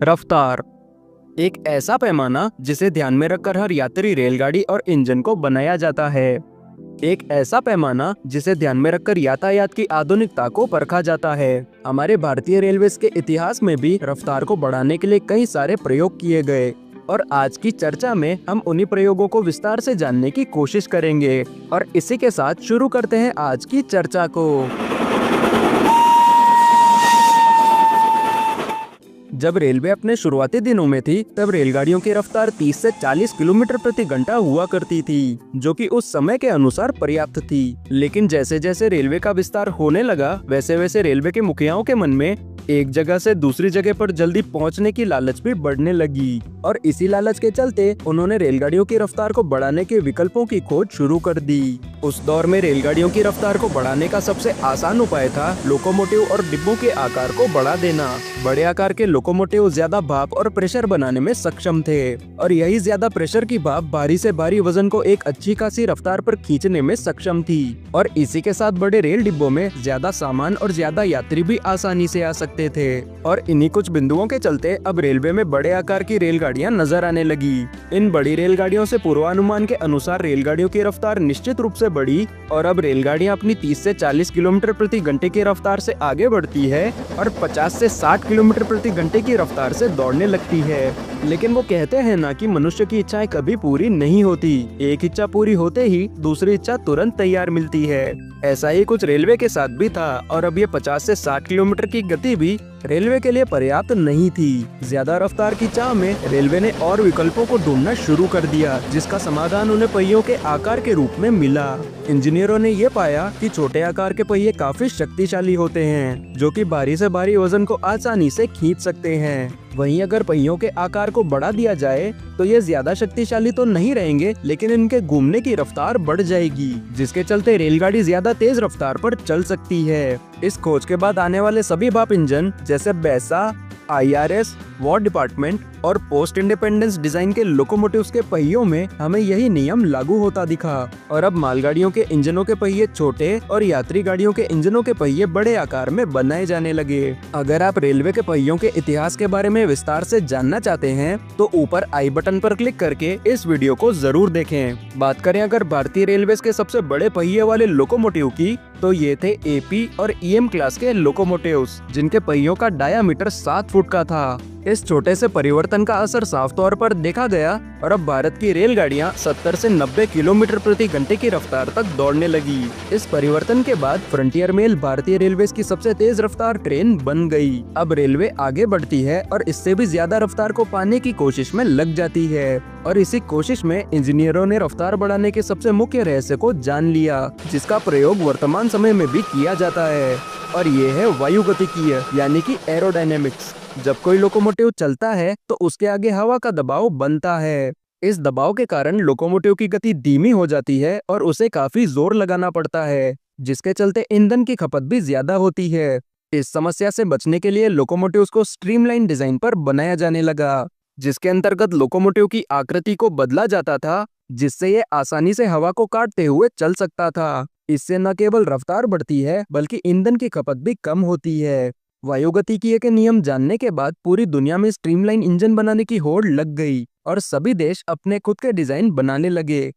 रफ्तार एक ऐसा पैमाना जिसे ध्यान में रखकर हर यात्री रेलगाड़ी और इंजन को बनाया जाता है। एक ऐसा पैमाना जिसे ध्यान में रखकर यातायात की आधुनिकता को परखा जाता है। हमारे भारतीय रेलवेज के इतिहास में भी रफ्तार को बढ़ाने के लिए कई सारे प्रयोग किए गए और आज की चर्चा में हम उन्हीं प्रयोगों को विस्तार से जानने की कोशिश करेंगे। और इसी के साथ शुरू करते हैं आज की चर्चा को। जब रेलवे अपने शुरुआती दिनों में थी तब रेलगाड़ियों की रफ्तार 30 से 40 किलोमीटर प्रति घंटा हुआ करती थी, जो कि उस समय के अनुसार पर्याप्त थी। लेकिन जैसे जैसे रेलवे का विस्तार होने लगा वैसे वैसे रेलवे के मुखियाओं के मन में एक जगह से दूसरी जगह पर जल्दी पहुंचने की लालच भी बढ़ने लगी और इसी लालच के चलते उन्होंने रेलगाड़ियों की रफ्तार को बढ़ाने के विकल्पों की खोज शुरू कर दी। उस दौर में रेलगाड़ियों की रफ्तार को बढ़ाने का सबसे आसान उपाय था लोकोमोटिव और डिब्बों के आकार को बढ़ा देना। बड़े आकार के लोकोमोटिव ज्यादा भाप और प्रेशर बनाने में सक्षम थे और यही ज्यादा प्रेशर की भाप भारी से भारी वजन को एक अच्छी खासी रफ्तार पर खींचने में सक्षम थी और इसी के साथ बड़े रेल डिब्बों में ज्यादा सामान और ज्यादा यात्री भी आसानी से आ सकते थे। और इन्हीं कुछ बिंदुओं के चलते अब रेलवे में बड़े आकार की रेलगाड़ियां नजर आने लगी। इन बड़ी रेलगाड़ियों से पूर्वानुमान के अनुसार रेलगाड़ियों की रफ्तार निश्चित रूप से बढ़ी और अब रेलगाड़ियां अपनी 30 से 40 किलोमीटर प्रति घंटे की रफ्तार से आगे बढ़ती है और 50 से 60 किलोमीटर प्रति घंटे की रफ्तार से दौड़ने लगती है। लेकिन वो कहते हैं ना कि मनुष्य की इच्छाएं कभी पूरी नहीं होती, एक इच्छा पूरी होते ही दूसरी इच्छा तुरंत तैयार मिलती है। ऐसा ही कुछ रेलवे के साथ भी था और अब ये 50 से 60 किलोमीटर की गति भी रेलवे के लिए पर्याप्त नहीं थी। ज्यादा रफ्तार की चाह में रेलवे ने और विकल्पों को ढूंढना शुरू कर दिया, जिसका समाधान उन्हें पहियों के आकार के रूप में मिला। इंजीनियरों ने ये पाया कि छोटे आकार के पहिए काफी शक्तिशाली होते हैं, जो कि भारी से भारी वजन को आसानी से खींच सकते हैं। वहीं अगर पहियों के आकार को बढ़ा दिया जाए तो ये ज्यादा शक्तिशाली तो नहीं रहेंगे, लेकिन इनके घूमने की रफ्तार बढ़ जाएगी, जिसके चलते रेलगाड़ी ज्यादा तेज रफ्तार पर चल सकती है। इस खोज के बाद आने वाले सभी भाप इंजन जैसे बैसा, IRS, वॉर डिपार्टमेंट और पोस्ट इंडिपेंडेंस डिजाइन के लोकोमोटिव्स के पहियों में हमें यही नियम लागू होता दिखा और अब मालगाड़ियों के इंजनों के पहिए छोटे और यात्री गाड़ियों के इंजनों के पहिए बड़े आकार में बनाए जाने लगे। अगर आप रेलवे के पहियों के इतिहास के बारे में विस्तार से जानना चाहते हैं तो ऊपर आई बटन पर क्लिक करके इस वीडियो को जरूर देखें। बात करें अगर भारतीय रेलवे के सबसे बड़े पहिए वाले लोकोमोटिव की, तो ये थे AP और EM क्लास के लोकोमोटिव्स, जिनके पहियों का डायामीटर 7 फुट का था। इस छोटे से परिवर्तन का असर साफ तौर पर देखा गया और अब भारत की रेलगाड़ियां 70 से 90 किलोमीटर प्रति घंटे की रफ्तार तक दौड़ने लगी। इस परिवर्तन के बाद फ्रंटियर मेल भारतीय रेलवे की सबसे तेज रफ्तार ट्रेन बन गई। अब रेलवे आगे बढ़ती है और इससे भी ज्यादा रफ्तार को पाने की कोशिश में लग जाती है और इसी कोशिश में इंजीनियरों ने रफ्तार बढ़ाने के सबसे मुख्य रहस्य को जान लिया, जिसका प्रयोग वर्तमान समय में भी किया जाता है और ये है वायुगतिकीय यानी कि एरोडायनेमिक्स। जब कोई लोकोमोटिव चलता है तो उसके आगे हवा का दबाव बनता है। इस दबाव के कारण लोकोमोटिव की गति धीमी हो जाती है और उसे काफी जोर लगाना पड़ता है, जिसके चलते ईंधन की खपत भी ज्यादा होती है। इस समस्या से बचने के लिए लोकोमोटिव्स को स्ट्रीमलाइन डिजाइन पर बनाया जाने लगा, जिसके अंतर्गत लोकोमोटिव की आकृति को बदला जाता था, जिससे ये आसानी से हवा को काटते हुए चल सकता था। इससे न केवल रफ्तार बढ़ती है बल्कि ईंधन की खपत भी कम होती है। वायुगतिकीय के नियम जानने के बाद पूरी दुनिया में स्ट्रीमलाइन इंजन बनाने की होड़ लग गई और सभी देश अपने खुद के डिजाइन बनाने लगे।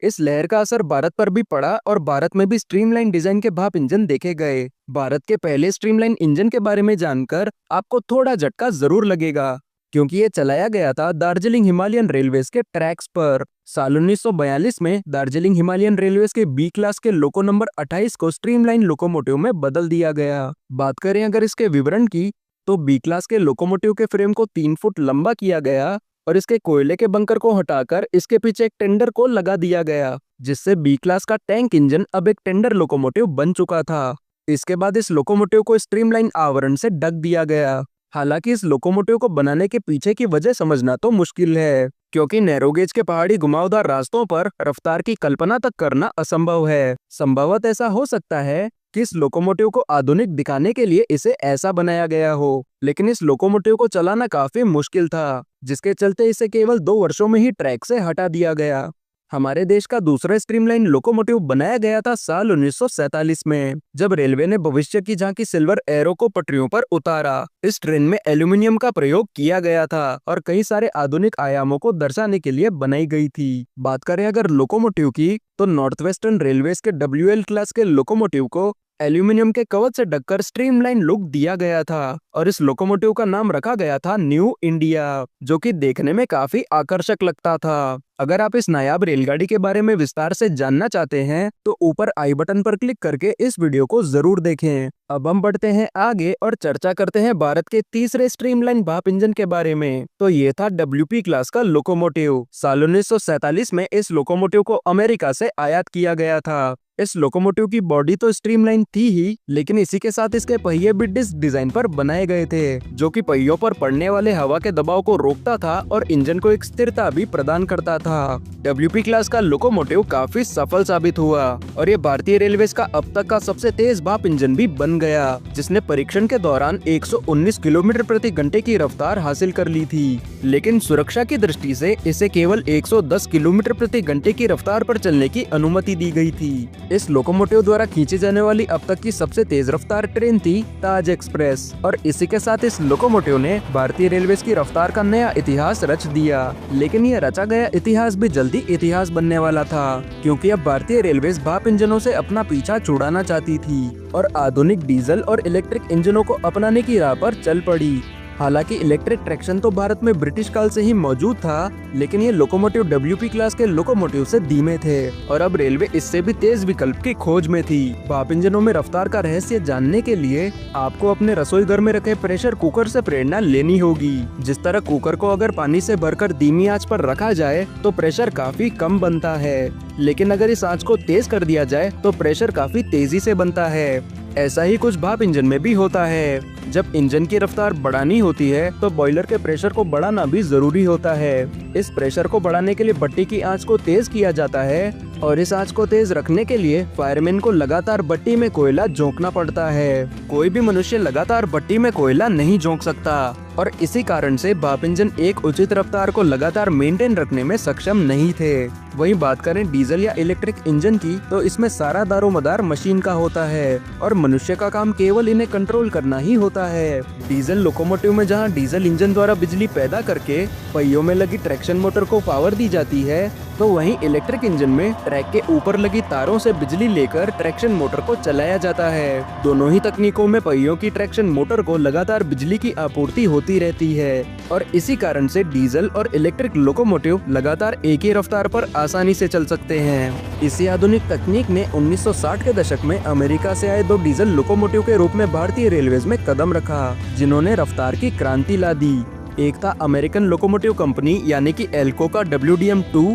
इस लहर का असर भारत पर भी पड़ा और भारत में भी स्ट्रीमलाइन डिजाइन के भाप इंजन देखे गए। भारत के पहले स्ट्रीमलाइन इंजन के बारे में जानकर आपको थोड़ा झटका जरूर लगेगा, क्योंकि ये चलाया गया था दार्जिलिंग हिमालयन रेलवेज के ट्रैक्स पर। साल 1942 में दार्जिलिंग हिमालयन रेलवेज के B क्लास के लोको नंबर 28 को स्ट्रीमलाइन लोकोमोटिव में बदल दिया गया। बात करें अगर इसके विवरण की, तो B क्लास के लोकोमोटिव के फ्रेम को 3 फुट लंबा किया गया और इसके कोयले के बंकर को हटाकर इसके पीछे एक टेंडर को लगा दिया गया, जिससे B क्लास का टैंक इंजन अब एक टेंडर लोकोमोटिव बन चुका था। इसके बाद इस लोकोमोटिव को स्ट्रीमलाइन आवरण से ढक दिया गया। हालांकि इस लोकोमोटिव को बनाने के पीछे की वजह समझना तो मुश्किल है, क्योंकि नैरोगेज के पहाड़ी घुमावदार रास्तों पर रफ्तार की कल्पना तक करना असंभव है। संभवतः ऐसा हो सकता है कि इस लोकोमोटिव को आधुनिक दिखाने के लिए इसे ऐसा बनाया गया हो, लेकिन इस लोकोमोटिव को चलाना काफी मुश्किल था, जिसके चलते इसे केवल 2 वर्षों में ही ट्रैक से हटा दिया गया। हमारे देश का दूसरा स्ट्रीमलाइन लोकोमोटिव बनाया गया था साल 1947 में, जब रेलवे ने भविष्य की झांकी सिल्वर एरो को पटरियों पर उतारा। इस ट्रेन में एल्यूमिनियम का प्रयोग किया गया था और कई सारे आधुनिक आयामों को दर्शाने के लिए बनाई गई थी। बात करें अगर लोकोमोटिव की, तो नॉर्थ वेस्टर्न रेलवेज के WL क्लास के लोकोमोटिव को एल्यूमिनियम के कवच से ढककर स्ट्रीमलाइन लुक दिया गया था और इस लोकोमोटिव का नाम रखा गया था न्यू इंडिया, जो कि देखने में काफी आकर्षक लगता था। अगर आप इस नायाब रेलगाड़ी के बारे में विस्तार से जानना चाहते हैं तो ऊपर आई बटन पर क्लिक करके इस वीडियो को जरूर देखें। अब हम बढ़ते हैं आगे और चर्चा करते हैं भारत के तीसरे स्ट्रीमलाइन भाप इंजन के बारे में। तो ये था WP क्लास का लोकोमोटिव। साल 1947 में इस लोकोमोटिव को अमेरिका से आयात किया गया था। इस लोकोमोटिव की बॉडी तो स्ट्रीमलाइन थी ही, लेकिन इसी के साथ इसके पहिए भी डिस्क डिजाइन पर बनाए गए थे, जो कि पहियों पर पड़ने वाले हवा के दबाव को रोकता था और इंजन को एक स्थिरता भी प्रदान करता था। WP क्लास का लोकोमोटिव काफी सफल साबित हुआ और ये भारतीय रेलवे का अब तक का सबसे तेज भाप इंजन भी बन गया, जिसने परीक्षण के दौरान 119 किलोमीटर प्रति घंटे की रफ्तार हासिल कर ली थी। लेकिन सुरक्षा की दृष्टि से इसे केवल 110 किलोमीटर प्रति घंटे की रफ्तार पर चलने की अनुमति दी गई थी। इस लोकोमोटिव द्वारा खींची जाने वाली अब तक की सबसे तेज रफ्तार ट्रेन थी ताज एक्सप्रेस और इसी के साथ इस लोकोमोटिव ने भारतीय रेलवे की रफ्तार का नया इतिहास रच दिया। लेकिन यह रचा गया इतिहास भी जल्दी इतिहास बनने वाला था, क्योंकि अब भारतीय रेलवे भाप इंजनों से अपना पीछा छुड़ाना चाहती थी और आधुनिक डीजल और इलेक्ट्रिक इंजनों को अपनाने की राह पर चल पड़ी। हालांकि इलेक्ट्रिक ट्रैक्शन तो भारत में ब्रिटिश काल से ही मौजूद था, लेकिन ये लोकोमोटिव WP क्लास के लोकोमोटिव से धीमे थे और अब रेलवे इससे भी तेज विकल्प की खोज में थी। भाप इंजनों में रफ्तार का रहस्य जानने के लिए आपको अपने रसोई घर में रखे प्रेशर कुकर से प्रेरणा लेनी होगी। जिस तरह कुकर को अगर पानी से भरकर धीमी आंच पर रखा जाए तो प्रेशर काफी कम बनता है, लेकिन अगर इस आंच को तेज कर दिया जाए तो प्रेशर काफी तेजी से बनता है। ऐसा ही कुछ भाप इंजन में भी होता है। जब इंजन की रफ्तार बढ़ानी होती है तो बॉयलर के प्रेशर को बढ़ाना भी जरूरी होता है। इस प्रेशर को बढ़ाने के लिए भट्टी की आंच को तेज किया जाता है और इस आंच को तेज रखने के लिए फायरमैन को लगातार भट्टी में कोयला झोंकना पड़ता है। कोई भी मनुष्य लगातार भट्टी में कोयला नहीं झोंक सकता और इसी कारण से भाप इंजन एक उचित रफ्तार को लगातार मेंटेन रखने में सक्षम नहीं थे। वहीं बात करें डीजल या इलेक्ट्रिक इंजन की, तो इसमें सारा दारोमदार मशीन का होता है और मनुष्य का काम केवल इन्हें कंट्रोल करना ही होता है। डीजल लोकोमोटिव में जहां डीजल इंजन द्वारा बिजली पैदा करके पहियों में लगी ट्रैक्शन मोटर को पावर दी जाती है, तो वहीं इलेक्ट्रिक इंजन में ट्रैक के ऊपर लगी तारों से बिजली लेकर ट्रैक्शन मोटर को चलाया जाता है। दोनों ही तकनीकों में पहियों की ट्रैक्शन मोटर को लगातार बिजली की आपूर्ति होती रहती है और इसी कारण से डीजल और इलेक्ट्रिक लोकोमोटिव लगातार एक ही रफ्तार पर आसानी से चल सकते हैं। इसी आधुनिक तकनीक ने 1960 के दशक में अमेरिका से आए दो डीजल लोकोमोटिव के रूप में भारतीय रेलवेज में कदम रखा, जिन्होंने रफ्तार की क्रांति ला दी। एक था अमेरिकन लोकोमोटिव कंपनी यानी कि एल्को का WDM-2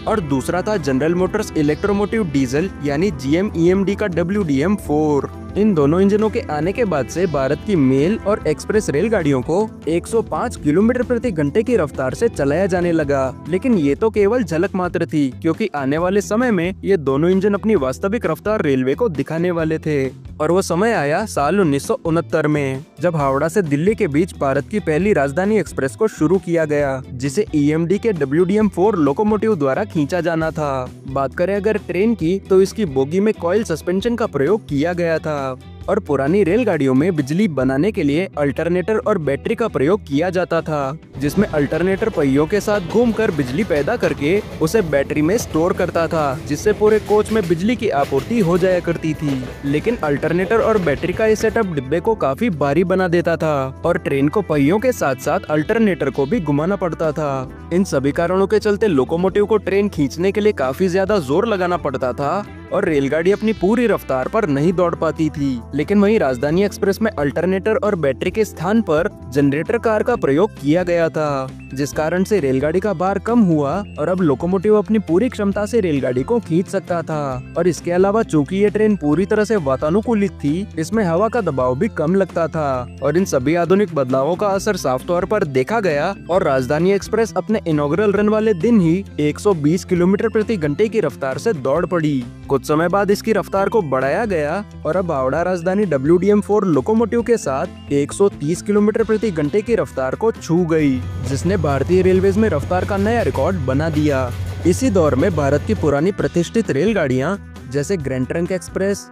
और दूसरा था जनरल मोटर्स इलेक्ट्रोमोटिव डीजल यानी GM EMD का WDM-4। इन दोनों इंजनों के आने के बाद से भारत की मेल और एक्सप्रेस रेलगाड़ियों को 105 किलोमीटर प्रति घंटे की रफ्तार से चलाया जाने लगा। लेकिन ये तो केवल झलक मात्र थी, क्योंकि आने वाले समय में ये दोनों इंजन अपनी वास्तविक रफ्तार रेलवे को दिखाने वाले थे और वो समय आया साल 1969 में, जब हावड़ा से दिल्ली के बीच भारत की पहली राजधानी एक्सप्रेस को शुरू किया गया, जिसे EMD के WDM-4 लोकोमोटिव द्वारा खींचा जाना था। बात करें अगर ट्रेन की, तो इसकी बोगी में कॉइल सस्पेंशन का प्रयोग किया गया था और पुरानी रेलगाड़ियों में बिजली बनाने के लिए अल्टरनेटर और बैटरी का प्रयोग किया जाता था, जिसमें अल्टरनेटर पहियों के साथ घूमकर बिजली पैदा करके उसे बैटरी में स्टोर करता था, जिससे पूरे कोच में बिजली की आपूर्ति हो जाया करती थी। लेकिन अल्टरनेटर और बैटरी का ये सेटअप डिब्बे को काफी भारी बना देता था और ट्रेन को पहियों के साथ साथ अल्टरनेटर को भी घुमाना पड़ता था। इन सभी कारणों के चलते लोकोमोटिव को ट्रेन खींचने के लिए काफी ज्यादा जोर लगाना पड़ता था और रेलगाड़ी अपनी पूरी रफ्तार पर नहीं दौड़ पाती थी। लेकिन वहीं राजधानी एक्सप्रेस में अल्टरनेटर और बैटरी के स्थान पर जनरेटर कार का प्रयोग किया गया था, जिस कारण से रेलगाड़ी का भार कम हुआ और अब लोकोमोटिव अपनी पूरी क्षमता से रेलगाड़ी को खींच सकता था। और इसके अलावा चूंकि ये ट्रेन पूरी तरह से वातानुकूलित थी, इसमें हवा का दबाव भी कम लगता था और इन सभी आधुनिक बदलावों का असर साफ तौर पर देखा गया और राजधानी एक्सप्रेस अपने इनॉग्रल रन वाले दिन ही 120 किलोमीटर प्रति घंटे की रफ्तार से दौड़ पड़ी। कुछ समय बाद इसकी रफ्तार को बढ़ाया गया और अब हावड़ा राजधानी WDM-4 लोकोमोटिव के साथ 130 किलोमीटर प्रति घंटे की रफ्तार को छू गई, जिसने भारतीय रेलवेज में रफ्तार का नया रिकॉर्ड बना दिया। इसी दौर में भारत की पुरानी प्रतिष्ठित रेलगाड़ियां जैसे grand trunk express,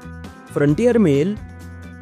frontier mail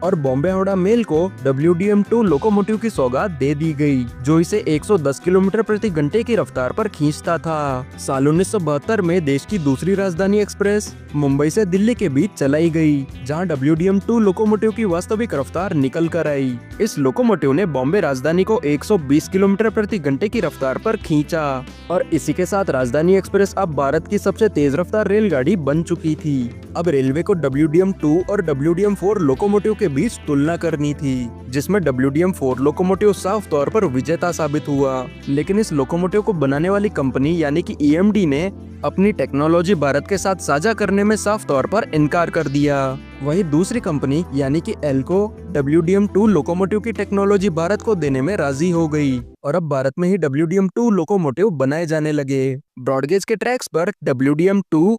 और बॉम्बे हावड़ा मेल को WDM2 लोकोमोटिव की सौगात दे दी गई, जो इसे 110 किलोमीटर प्रति घंटे की रफ्तार पर खींचता था। साल 1972 में देश की दूसरी राजधानी एक्सप्रेस मुंबई से दिल्ली के बीच चलाई गई, जहां WDM2 लोकोमोटिव की वास्तविक रफ्तार निकल कर आई। इस लोकोमोटिव ने बॉम्बे राजधानी को 120 किलोमीटर प्रति घंटे की रफ्तार पर खींचा और इसी के साथ राजधानी एक्सप्रेस अब भारत की सबसे तेज रफ्तार रेलगाड़ी बन चुकी थी। अब रेलवे को WDM2 और WDM4 लोकोमोटिव के बीच तुलना करनी थी, जिसमें WDM4 लोकोमोटिव साफ तौर पर विजेता साबित हुआ। लेकिन इस लोकोमोटिव को बनाने वाली कंपनी यानी कि EMD ने अपनी टेक्नोलॉजी भारत के साथ साझा करने में साफ तौर पर इनकार कर दिया। वहीं दूसरी कंपनी यानी कि एल्को WDM2 लोकोमोटिव की टेक्नोलॉजी भारत को देने में राजी हो गई और अब भारत में ही WDM2 लोकोमोटिव बनाए जाने लगे। ब्रॉडगेज के ट्रैक्स पर WDM2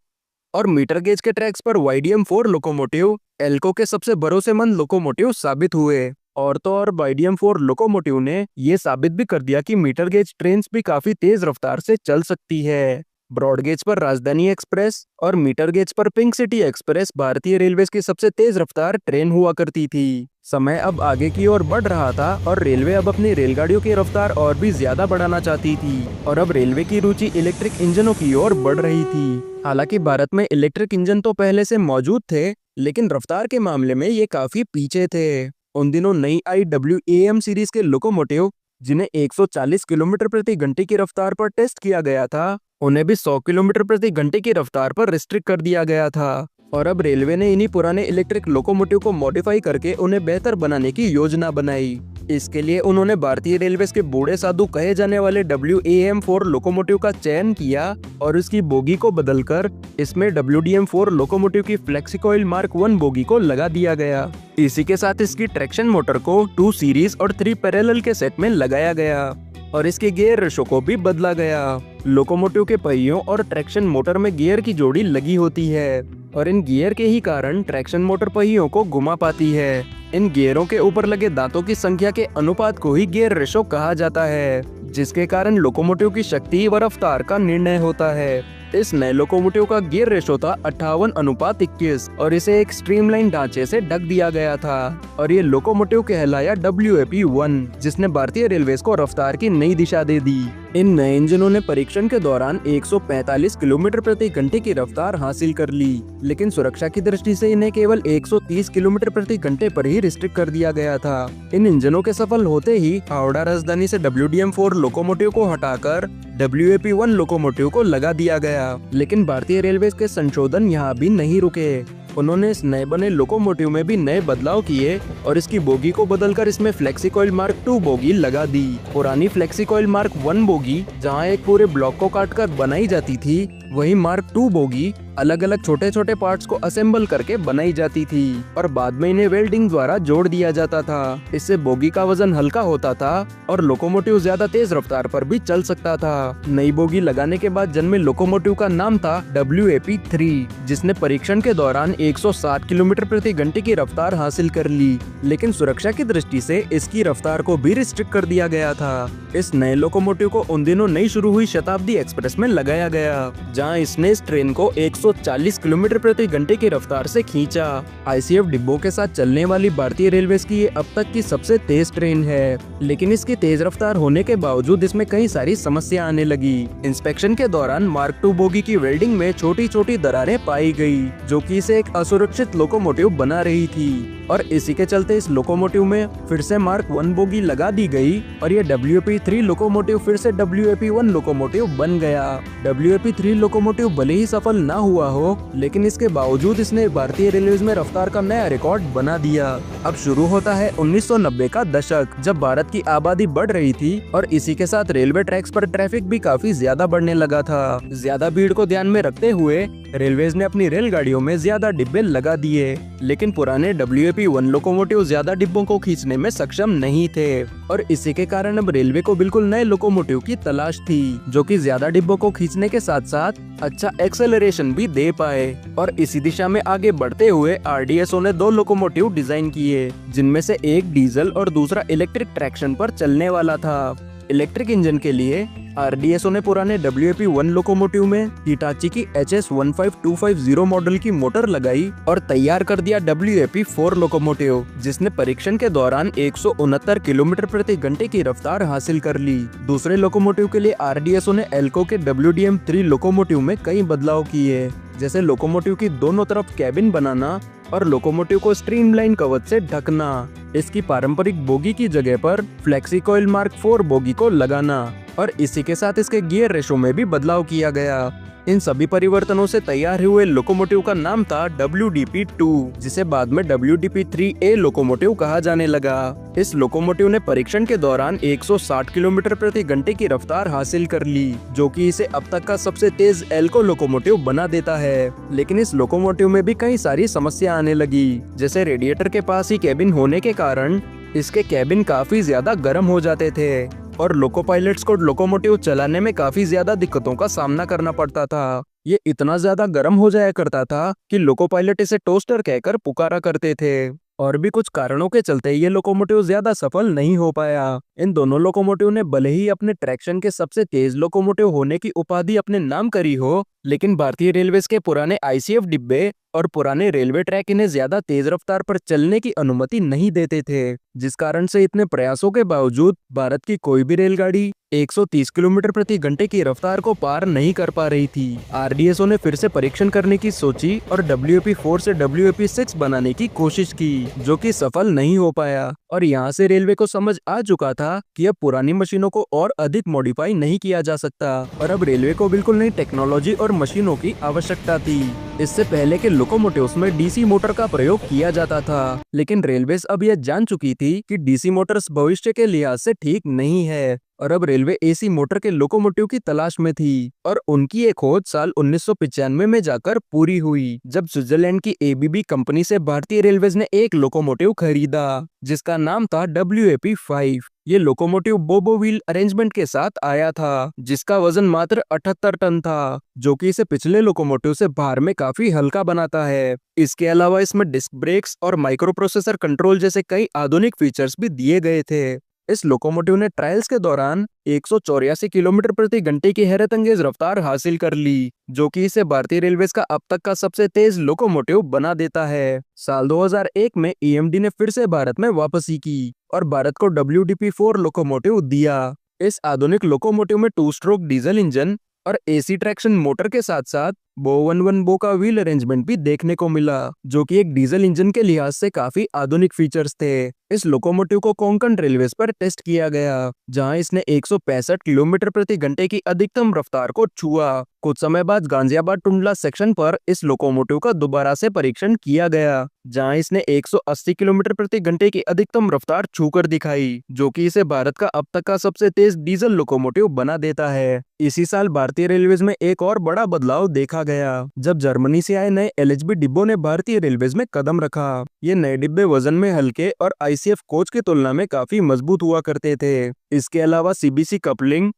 और मीटर गेज के ट्रैक्स पर YDM4 लोकोमोटिव एल्को के सबसे भरोसेमंद लोकोमोटिव साबित हुए। और तो और YDM4 लोकोमोटिव ने ये साबित भी कर दिया कि मीटर गेज ट्रेन भी काफी तेज रफ्तार से चल सकती है। ब्रॉडगेज पर राजधानी एक्सप्रेस और मीटर गेज पर पिंक सिटी एक्सप्रेस भारतीय रेलवे की सबसे तेज रफ्तार ट्रेन हुआ करती थी। समय अब आगे की ओर बढ़ रहा था और रेलवे अब अपनी रेलगाड़ियों की रफ्तार और भी ज्यादा बढ़ाना चाहती थी और अब रेलवे की रुचि इलेक्ट्रिक इंजनों की ओर बढ़ रही थी। हालांकि भारत में इलेक्ट्रिक इंजन तो पहले से मौजूद थे, लेकिन रफ्तार के मामले में ये काफी पीछे थे। उन दिनों नई आई WAM सीरीज के लोकोमोटिव, जिन्हें 140 किलोमीटर प्रति घंटे की रफ्तार पर टेस्ट किया गया था, उन्हें भी 100 किलोमीटर प्रति घंटे की रफ्तार पर रिस्ट्रिक्ट कर दिया गया था। और अब रेलवे ने इन्हीं पुराने इलेक्ट्रिक लोकोमोटिव को मॉडिफाई करके उन्हें बेहतर बनाने की योजना बनाई। इसके लिए उन्होंने भारतीय रेलवे के बूढ़े साधु कहे जाने वाले WAM4 लोकोमोटिव का चयन किया और उसकी बोगी को बदलकर इसमें WDM4 लोकोमोटिव की फ्लेक्सिकॉइल मार्क 1 बोगी को लगा दिया गया। इसी के साथ इसकी ट्रैक्शन मोटर को 2 सीरीज और 3 पैरेलल के सेट में लगाया गया और इसके गियर रेशो को भी बदला गया। लोकोमोटिव के पहियों और ट्रैक्शन मोटर में गियर की जोड़ी लगी होती है और इन गियर के ही कारण ट्रैक्शन मोटर पहियों को घुमा पाती है। इन गियरों के ऊपर लगे दांतों की संख्या के अनुपात को ही गियर रेशो कहा जाता है, जिसके कारण लोकोमोटिव की शक्ति व रफ्तार का निर्णय होता है। इस नए लोकोमोटिव का गियर रेशो था 58:21 और इसे एक स्ट्रीमलाइन ढांचे से ढक दिया गया था और ये लोकोमोटिव कहलाया WAP1, जिसने भारतीय रेलवे को रफ्तार की नई दिशा दे दी। इन नए इंजनों ने परीक्षण के दौरान 145 किलोमीटर प्रति घंटे की रफ्तार हासिल कर ली, लेकिन सुरक्षा की दृष्टि से इन्हें केवल 130 किलोमीटर प्रति घंटे पर ही रिस्ट्रिक्ट कर दिया गया था। इन इंजनों के सफल होते ही हावड़ा राजधानी से WDM4 लोकोमोटिव को हटाकर WAP1 लोकोमोटिव को लगा दिया गया। लेकिन भारतीय रेलवे के संशोधन यहाँ भी नहीं रुके। उन्होंने इस नए बने लोकोमोटिव में भी नए बदलाव किए और इसकी बोगी को बदलकर इसमें फ्लेक्सिकॉइल मार्क 2 बोगी लगा दी। पुरानी फ्लेक्सिकॉइल मार्क 1 बोगी जहां एक पूरे ब्लॉक को काटकर बनाई जाती थी, वही मार्क 2 बोगी अलग अलग छोटे छोटे पार्ट्स को असेंबल करके बनाई जाती थी और बाद में इन्हें वेल्डिंग द्वारा जोड़ दिया जाता था। इससे बोगी का वजन हल्का होता था और लोकोमोटिव ज्यादा तेज रफ्तार पर भी चल सकता था। नई बोगी लगाने के बाद जन्मे लोकोमोटिव का नाम था WAP3, जिसने परीक्षण के दौरान 160 किलोमीटर प्रति घंटे की रफ्तार हासिल कर ली, लेकिन सुरक्षा की दृष्टि से इसकी रफ्तार को भी रिस्ट्रिक्ट कर दिया गया था। इस नए लोकोमोटिव को उन दिनों नई शुरू हुई शताब्दी एक्सप्रेस में लगाया गया, जहां इसने इस ट्रेन को 140 किलोमीटर प्रति घंटे की रफ्तार से खींचा। ICF डिब्बों के साथ चलने वाली भारतीय रेलवे की ये अब तक की सबसे तेज ट्रेन है, लेकिन इसकी तेज रफ्तार होने के बावजूद इसमें कई सारी समस्या आने लगी। इंस्पेक्शन के दौरान मार्क 2 बोगी की वेल्डिंग में छोटी छोटी दरारें पाई गई, जो कि इसे एक असुरक्षित लोकोमोटिव बना रही थी और इसी के चलते इस लोकोमोटिव में फिर से मार्क 1 बोगी लगा दी गई और ये WAP3 लोकोमोटिव फिर से WAP1 लोकोमोटिव बन गया। WAP3 लोकोमोटिव भले ही सफल ना हुआ हो, लेकिन इसके बावजूद इसने भारतीय रेलवे में रफ्तार का नया रिकॉर्ड बना दिया। अब शुरू होता है 1990 का दशक, जब भारत की आबादी बढ़ रही थी और इसी के साथ रेलवे ट्रैक्स पर ट्रैफिक भी काफी ज्यादा बढ़ने लगा था। ज्यादा भीड़ को ध्यान में रखते हुए रेलवेज ने अपनी रेलगाड़ियों में ज्यादा डिब्बे लगा दिए, लेकिन पुराने WAP1 लोकोमोटिव ज्यादा डिब्बों को खींचने में सक्षम नहीं थे और इसी के कारण अब रेलवे को बिल्कुल नए लोकोमोटिव की तलाश थी, जो कि ज्यादा डिब्बों को खींचने के साथ साथ अच्छा एक्सेलरेशन भी दे पाए। और इसी दिशा में आगे बढ़ते हुए RDSO ने 2 लोकोमोटिव डिजाइन किए, जिनमें से एक डीजल और दूसरा इलेक्ट्रिक ट्रैक्शन पर चलने वाला था। इलेक्ट्रिक इंजन के लिए आरडीएसओ ने पुराने WAP-1 लोकोमोटिव में हिटाची की HS15250 मॉडल की मोटर लगाई और तैयार कर दिया WAP-4 लोकोमोटिव, जिसने परीक्षण के दौरान 169 किलोमीटर प्रति घंटे की रफ्तार हासिल कर ली। दूसरे लोकोमोटिव के लिए आरडीएसओ ने एल्को के WDM-3 लोकोमोटिव में कई बदलाव किए, जैसे लोकोमोटिव की दोनों तरफ कैबिन बनाना और लोकोमोटिव को स्ट्रीमलाइन कवच से ढकना। इसकी पारंपरिक बोगी की जगह पर फ्लेक्सी-कॉइल मार्क 4 बोगी को लगाना और इसी के साथ इसके गियर रेशो में भी बदलाव किया गया। इन सभी परिवर्तनों से तैयार हुए लोकोमोटिव का नाम था WDP-2, जिसे बाद में WDP-3A लोकोमोटिव कहा जाने लगा। इस लोकोमोटिव ने परीक्षण के दौरान 160 किलोमीटर प्रति घंटे की रफ्तार हासिल कर ली, जो कि इसे अब तक का सबसे तेज एल्को लोकोमोटिव बना देता है। लेकिन इस लोकोमोटिव में भी कई सारी समस्या आने लगी, जैसे रेडिएटर के पास ही कैबिन होने के कारण इसके कैबिन काफी ज्यादा गर्म हो जाते थे और लोको पायलट्स को लोकोमोटिव चलाने में काफी ज्यादा दिक्कतों का सामना करना पड़ता था। ये इतना ज्यादा गर्म हो जाया करता था कि लोको पायलट इसे टोस्टर कहकर पुकारा करते थे। और भी कुछ कारणों के चलते ये लोकोमोटिव ज्यादा सफल नहीं हो पाया। इन दोनों लोकोमोटिव ने भले ही अपने ट्रैक्शन के सबसे तेज लोकोमोटिव होने की उपाधि अपने नाम करी हो, लेकिन भारतीय रेलवेज के पुराने ICF डिब्बे और पुराने रेलवे ट्रैक इन्हें ज्यादा तेज रफ्तार पर चलने की अनुमति नहीं देते थे, जिस कारण से इतने प्रयासों के बावजूद भारत की कोई भी रेलगाड़ी 130 किलोमीटर प्रति घंटे की रफ्तार को पार नहीं कर पा रही थी। आरडीएसओ ने फिर से परीक्षण करने की सोची और WAP-4 से WAP-6 बनाने की कोशिश की, जो कि सफल नहीं हो पाया। और यहाँ से रेलवे को समझ आ चुका था कि अब पुरानी मशीनों को और अधिक मॉडिफाई नहीं किया जा सकता और अब रेलवे को बिल्कुल नई टेक्नोलॉजी और मशीनों की आवश्यकता थी। इससे पहले के लोकोमोटिव्स में DC मोटर का प्रयोग किया जाता था, लेकिन रेलवेज अब यह जान चुकी थी कि DC मोटर्स भविष्य के लिहाज से ठीक नहीं है और अब रेलवे AC मोटर के लोकोमोटिव की तलाश में थी। और उनकी एक खोज साल 1995 में जाकर पूरी हुई, जब स्विट्जरलैंड की ABB कंपनी से भारतीय रेलवेज ने एक लोकोमोटिव खरीदा, जिसका नाम था WAP-5। ये लोकोमोटिव बोबो व्हील अरेंजमेंट के साथ आया था, जिसका वजन मात्र 78 टन था, जो कि इसे पिछले लोकोमोटिव से भार में काफी हल्का बनाता है। इसके अलावा इसमें डिस्क ब्रेक्स और माइक्रो प्रोसेसर कंट्रोल जैसे कई आधुनिक फीचर्स भी दिए गए थे। इस लोकोमोटिव ने ट्रायल्स के दौरान 184 किलोमीटर प्रति घंटे की हैरतअंगेज रफ्तार हासिल कर ली, जो कि इसे भारतीय रेलवेज का अब तक का सबसे तेज लोकोमोटिव बना देता है। साल 2001 में EMD ने फिर से भारत में वापसी की और भारत को WDP-4 लोकोमोटिव दिया। इस आधुनिक लोकोमोटिव में 2 स्ट्रोक डीजल इंजन और AC ट्रैक्शन मोटर के साथ साथ बो का व्हील अरेंजमेंट भी देखने को मिला, जो कि एक डीजल इंजन के लिहाज से काफी आधुनिक फीचर्स थे। इस लोकोमोटिव को कोंकण रेलवेज पर टेस्ट किया गया, जहां इसने 165 किलोमीटर प्रति घंटे की अधिकतम रफ्तार को छुआ। कुछ समय बाद गाजियाबाद टुंडला सेक्शन पर इस लोकोमोटिव का दोबारा से परीक्षण किया गया, जहां इसने 180 किलोमीटर प्रति घंटे की अधिकतम रफ्तार छूकर दिखाई, जो कि इसे भारत का अब तक का सबसे तेज डीजल लोकोमोटिव बना देता है। इसी साल भारतीय रेलवेज में एक और बड़ा बदलाव देखा गया, जब जर्मनी से आए नए LHB डिब्बों ने भारतीय रेलवेज में कदम रखा। ये नए डिब्बे वजन में हल्के और ICF कोच की तुलना में काफी मजबूत हुआ करते थे। इसके अलावा CBC कपलिंग,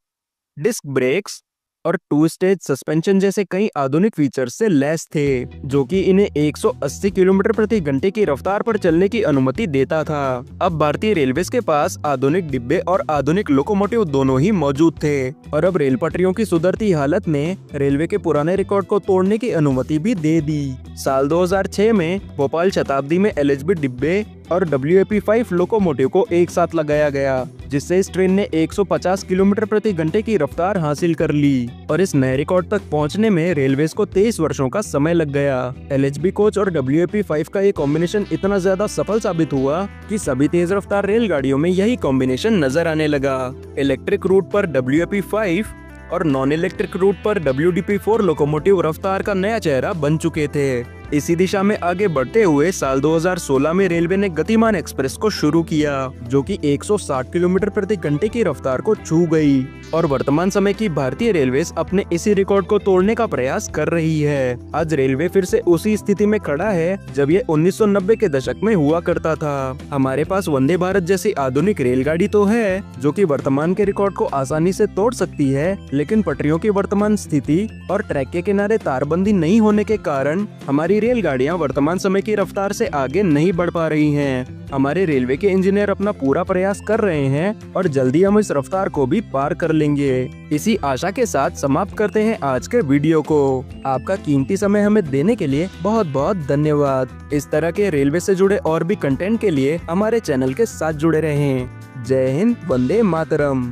डिस्क ब्रेक्स और 2 स्टेज सस्पेंशन जैसे कई आधुनिक फीचर्स से लैस थे, जो कि इन्हें 180 किलोमीटर प्रति घंटे की रफ्तार पर चलने की अनुमति देता था। अब भारतीय रेलवेज के पास आधुनिक डिब्बे और आधुनिक लोकोमोटिव दोनों ही मौजूद थे और अब रेल पटरियों की सुधरती हालत ने रेलवे के पुराने रिकॉर्ड को तोड़ने की अनुमति भी दे दी। साल 2006 में भोपाल शताब्दी में LHB डिब्बे और WAP-5 लोकोमोटिव को एक साथ लगाया गया, जिससे इस ट्रेन ने 150 किलोमीटर प्रति घंटे की रफ्तार हासिल कर ली और इस नए रिकॉर्ड तक पहुंचने में रेलवेज को 23 वर्षों का समय लग गया। LHB कोच और WAP-5 का ये कॉम्बिनेशन इतना ज्यादा सफल साबित हुआ कि सभी तेज रफ्तार रेलगाड़ियों में यही कॉम्बिनेशन नजर आने लगा। इलेक्ट्रिक रूट पर WAP-5 और नॉन इलेक्ट्रिक रूट पर WDP-4 लोकोमोटिव रफ्तार का नया चेहरा बन चुके थे। इसी दिशा में आगे बढ़ते हुए साल 2016 में रेलवे ने गतिमान एक्सप्रेस को शुरू किया, जो कि 160 किलोमीटर प्रति घंटे की रफ्तार को छू गई और वर्तमान समय की भारतीय रेलवेज अपने इसी रिकॉर्ड को तोड़ने का प्रयास कर रही है। आज रेलवे फिर से उसी स्थिति में खड़ा है जब ये 1990 के दशक में हुआ करता था। हमारे पास वंदे भारत जैसी आधुनिक रेलगाड़ी तो है, जो कि वर्तमान के रिकॉर्ड को आसानी से तोड़ सकती है, लेकिन पटरियों की वर्तमान स्थिति और ट्रैक के किनारे तारबंदी नहीं होने के कारण हमारी हमारी रेलगाड़ियां वर्तमान समय की रफ्तार से आगे नहीं बढ़ पा रही हैं। हमारे रेलवे के इंजीनियर अपना पूरा प्रयास कर रहे हैं और जल्दी हम इस रफ्तार को भी पार कर लेंगे। इसी आशा के साथ समाप्त करते हैं आज के वीडियो को। आपका कीमती समय हमें देने के लिए बहुत बहुत धन्यवाद। इस तरह के रेलवे से जुड़े और भी कंटेंट के लिए हमारे चैनल के साथ जुड़े रहें। जय हिंद, वंदे मातरम।